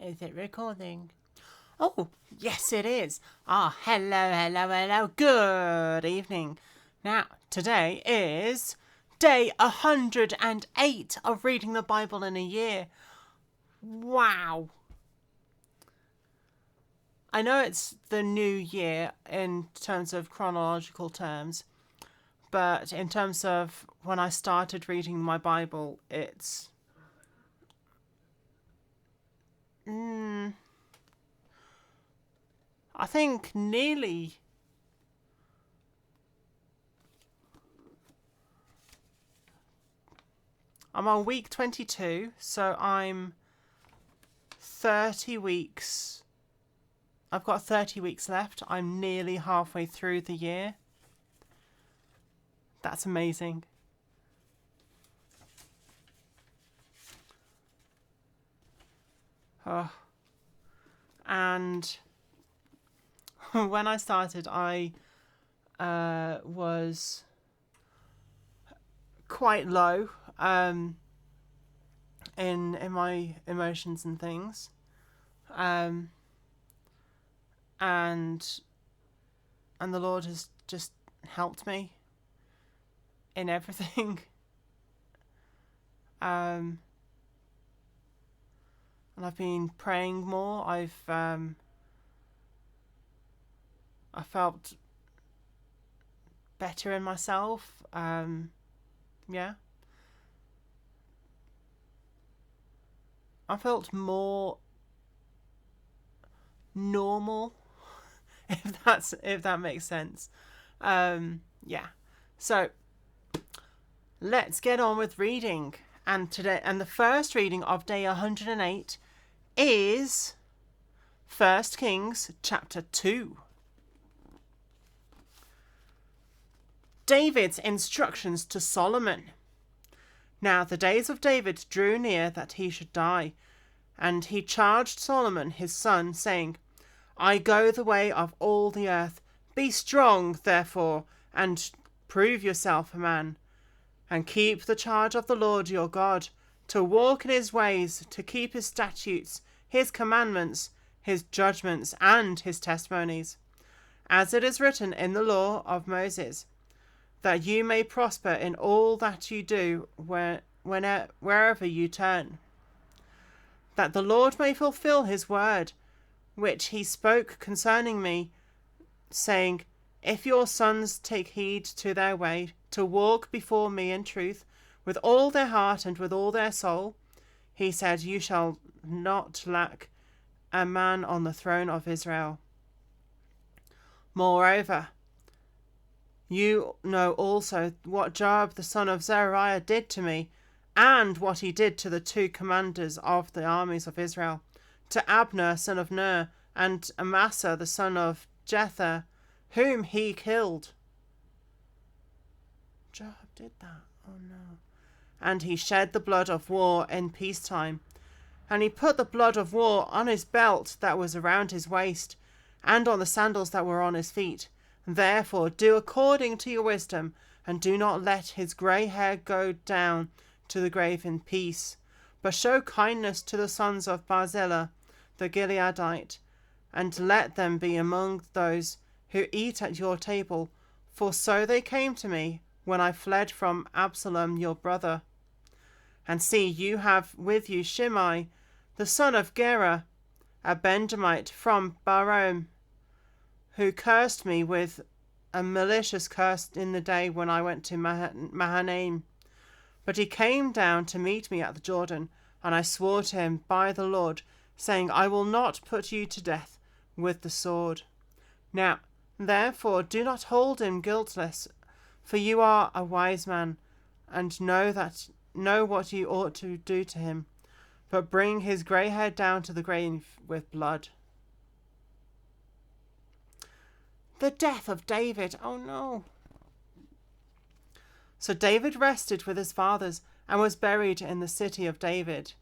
Is it recording? Oh, yes it is. Hello. Good evening. Now, today is day 108 of reading the Bible in a year. Wow. I know it's the new year in terms of chronological terms, but in terms of when I started reading my Bible, it's I think nearly I'm on week 22, so I'm 30 weeks. I've got 30 weeks left. I'm nearly halfway through the year. That's amazing. And when I started, I was quite low in my emotions and things, and the Lord has just helped me in everything. And I've been praying more. I felt better in myself. Yeah. I felt more normal, if that makes sense. Yeah. So let's get on with reading. And the first reading of day 108 is 1 Kings chapter 2. David's instructions to Solomon. Now the days of David drew near that he should die, and he charged Solomon his son, saying, I go the way of all the earth. Be strong, therefore, and prove yourself a man, and keep the charge of the Lord your God, to walk in his ways, to keep his statutes, his commandments, his judgments, and his testimonies, as it is written in the law of Moses, that you may prosper in all that you do wherever you turn, that the Lord may fulfill his word, which he spoke concerning me, saying, if your sons take heed to their way, to walk before me in truth, with all their heart and with all their soul, he said, you shall not lack a man on the throne of Israel. Moreover, you know also what Joab the son of Zeruiah did to me, and what he did to the two commanders of the armies of Israel, to Abner son of Ner, and Amasa the son of Jether, whom he killed. Joab did that? Oh no. And he shed the blood of war in peacetime, and he put the blood of war on his belt that was around his waist, and on the sandals that were on his feet. Therefore do according to your wisdom, and do not let his grey hair go down to the grave in peace, but show kindness to the sons of Barzillai the Gileadite, and let them be among those who eat at your table, for so they came to me when I fled from Absalom your brother. And see, you have with you Shimei, the son of Gera, a Benjamite from Barom, who cursed me with a malicious curse in the day when I went to Mahanaim. But he came down to meet me at the Jordan, and I swore to him by the Lord, saying, I will not put you to death with the sword. Now, therefore, do not hold him guiltless, for you are a wise man, and know what you ought to do to him, but bring his grey hair down to the grave with blood. The death of David. Oh no. So David rested with his fathers and was buried in the city of David.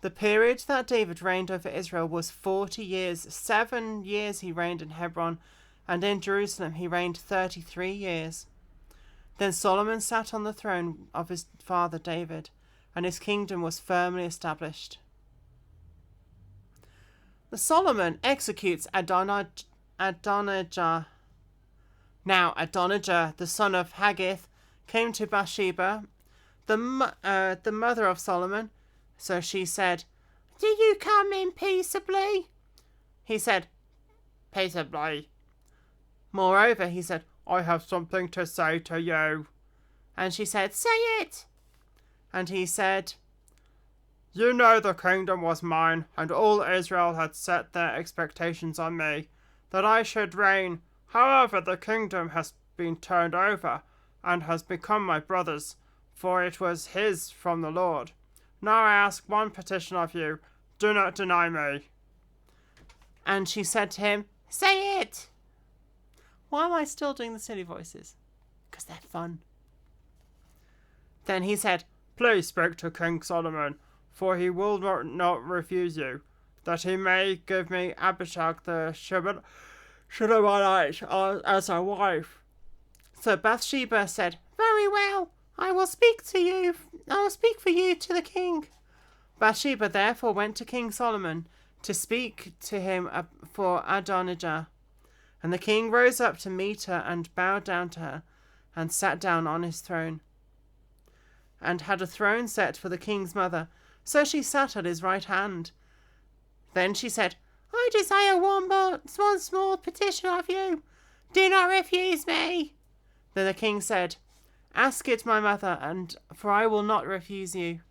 The period that David reigned over Israel was 40 years. 7 years he reigned in Hebron, and in Jerusalem he reigned 33 years. Then Solomon sat on the throne of his father David, and his kingdom was firmly established. Solomon executes Adonijah. Now Adonijah, the son of Haggith, came to Bathsheba, the mother of Solomon. So she said, "Do you come in peaceably?" He said, "Peaceably." Moreover, he said, "I have something to say to you." And she said, "Say it." And he said, "You know the kingdom was mine, and all Israel had set their expectations on me, that I should reign. However, the kingdom has been turned over, and has become my brother's, for it was his from the Lord. Now I ask one petition of you, do not deny me." And she said to him, "Say it." Why am I still doing the silly voices? Because they're fun. Then he said, "Please speak to King Solomon, for he will not refuse you, that he may give me Abishag the Shunammite as a wife." So Bathsheba said, "Very well, I will speak for you to the king." Bathsheba therefore went to King Solomon to speak to him for Adonijah. And the king rose up to meet her and bowed down to her, and sat down on his throne, and had a throne set for the king's mother, so she sat at his right hand. Then she said, "I desire one small petition of you. Do not refuse me." Then the king said, "Ask it, my mother, for I will not refuse you."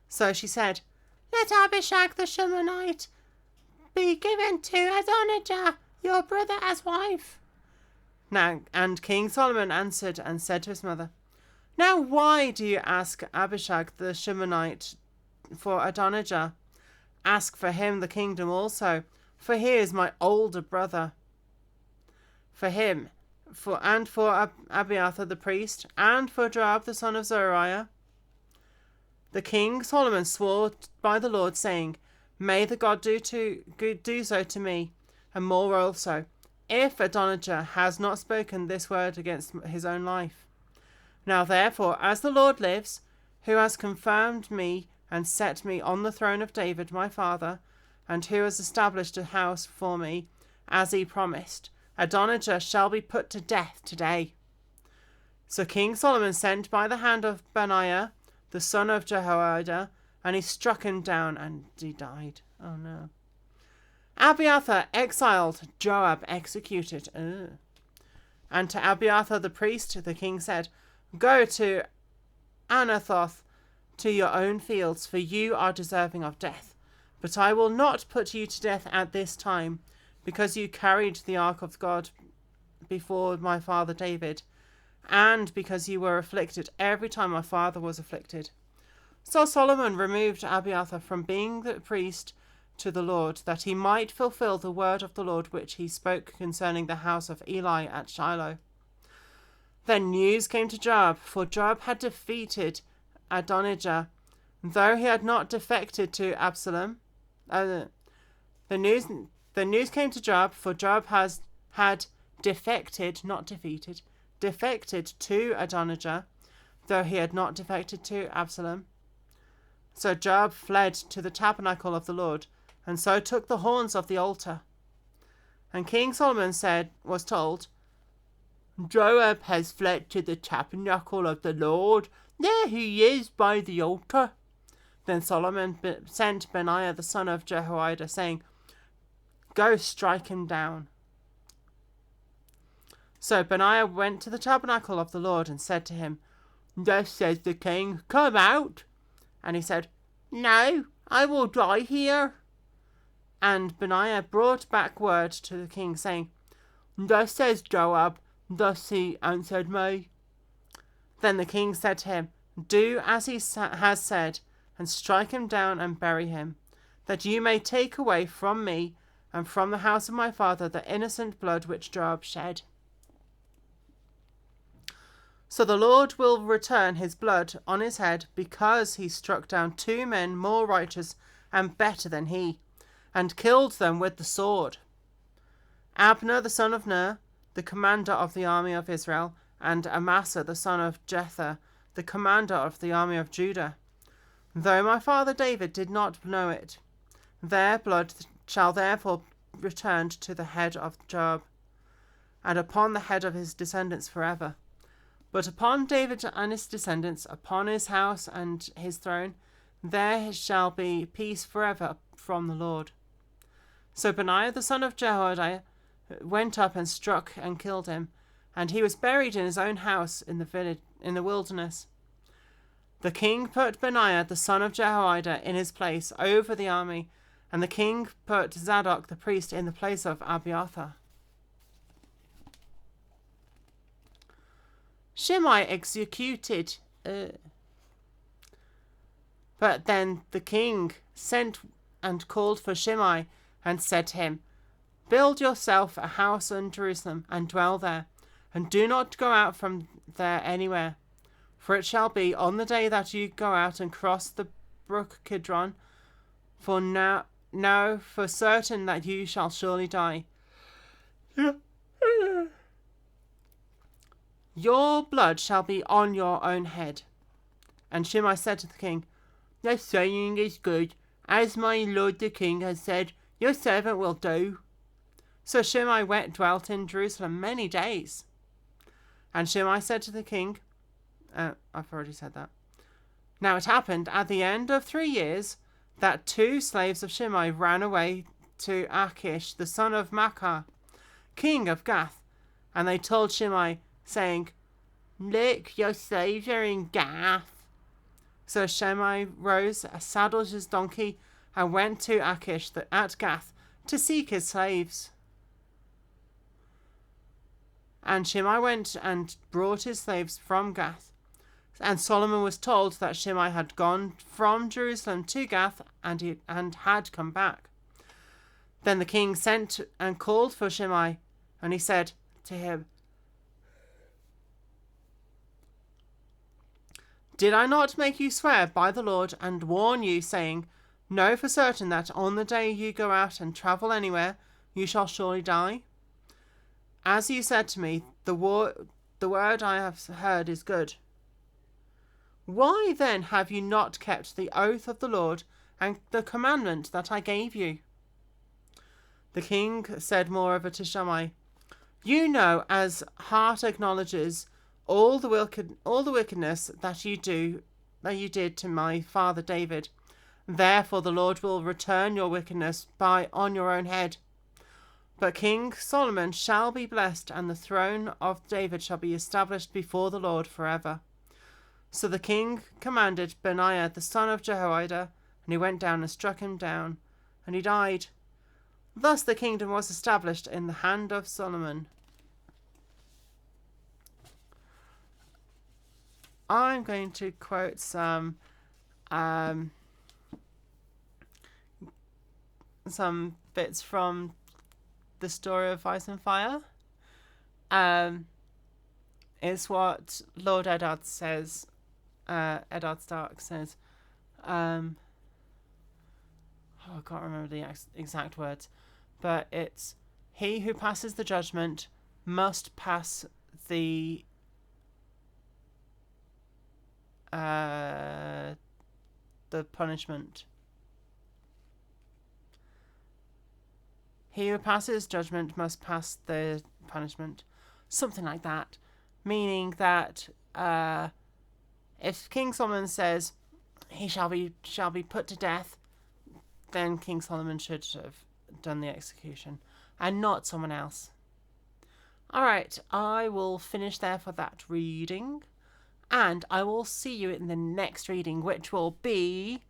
So she said, "Let Abishag the Shunammite be given to Adonijah, your brother, as wife." Now, and King Solomon answered and said to his mother, "Now why do you ask Abishag the Shunammite for Adonijah? Ask for him the kingdom also, for he is my older brother. For him, for Abiathar the priest, and for Joab the son of Zeruiah." The king Solomon swore by the Lord, saying, "May the God do so to me, and more also, if Adonijah has not spoken this word against his own life. Now therefore, as the Lord lives, who has confirmed me and set me on the throne of David my father, and who has established a house for me, as he promised, Adonijah shall be put to death today." So King Solomon sent by the hand of Benaiah, the son of Jehoiada, and he struck him down, and he died. Oh no. Abiathar exiled, Joab executed. And to Abiathar the priest, the king said, "Go to Anathoth, to your own fields, for you are deserving of death. But I will not put you to death at this time, because you carried the ark of God before my father David, and because you were afflicted every time my father was afflicted." So Solomon removed Abiathar from being the priest to the Lord, that he might fulfill the word of the Lord which he spoke concerning the house of Eli at Shiloh. Then news came to Joab, for Joab had defeated Adonijah, though he had not defected to Absalom. The news came to Joab, for Joab had defected, not defeated, defected to Adonijah, though he had not defected to Absalom. So Joab fled to the tabernacle of the Lord, and so took the horns of the altar. And King Solomon was told, "Joab has fled to the tabernacle of the Lord. There he is by the altar." Then Solomon sent Benaiah the son of Jehoiada, saying, "Go strike him down." So Benaiah went to the tabernacle of the Lord and said to him, "Thus says the king, come out." And he said, "No, I will die here." And Benaiah brought back word to the king, saying, "Thus says Joab, thus he answered me." Then the king said to him, "Do as he has said, and strike him down and bury him, that you may take away from me and from the house of my father the innocent blood which Joab shed." So the Lord will return his blood on his head, because he struck down 2 men more righteous and better than he, and killed them with the sword. Abner the son of Ner, the commander of the army of Israel, and Amasa the son of Jether, the commander of the army of Judah, though my father David did not know it. Their blood shall therefore return to the head of Joab, and upon the head of his descendants forever. But upon David and his descendants, upon his house and his throne, there shall be peace forever from the Lord. So Benaiah the son of Jehoiada went up and struck and killed him, and he was buried in his own house in the wilderness. The king put Benaiah the son of Jehoiada in his place over the army, and the king put Zadok the priest in the place of Abiathar. Shimei executed. But then the king sent and called for Shimei and said to him, Build yourself a house in Jerusalem and dwell there, and do not go out from there anywhere. For it shall be on the day that you go out and cross the brook Kidron, for now for certain that you shall surely die. Your blood shall be on your own head. And Shimei said to the king, The saying is good, as my lord the king has said, your servant will do. So Shimei dwelt in Jerusalem many days. And Shimei said to the king, I've already said that. Now it happened at the end of 3 years that 2 slaves of Shimei ran away to Achish, the son of Maachah, king of Gath. And they told Shimei, saying, Look, your slaves are in Gath. So Shimei rose, saddled his donkey, and went to Achish at Gath to seek his slaves. And Shimei went and brought his slaves from Gath. And Solomon was told that Shimei had gone from Jerusalem to Gath and had come back. Then the king sent and called for Shimei, and he said to him, Did I not make you swear by the Lord and warn you, saying, Know for certain that on the day you go out and travel anywhere, you shall surely die? As you said to me, the word I have heard is good. Why then have you not kept the oath of the Lord and the commandment that I gave you? The king said moreover to Shimei, You know, as heart acknowledges all the wickedness that you did to my father David. Therefore the Lord will return your wickedness on your own head. But King Solomon shall be blessed, and the throne of David shall be established before the Lord forever. So the king commanded Benaiah the son of Jehoiada, and he went down and struck him down, and he died. Thus the kingdom was established in the hand of Solomon. I'm going to quote some bits from the story of Ice and Fire. It's what Lord Eddard says. Eddard Stark says. I can't remember the exact words, but it's, he who passes the judgment must pass the punishment. He who passes judgment must pass the punishment. Something like that. Meaning that if King Solomon says he shall be put to death, then King Solomon should have done the execution, and not someone else. Alright, I will finish there for that reading, and I will see you in the next reading, which will be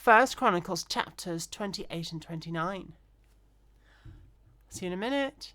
1 Chronicles chapters 28 and 29. See you in a minute.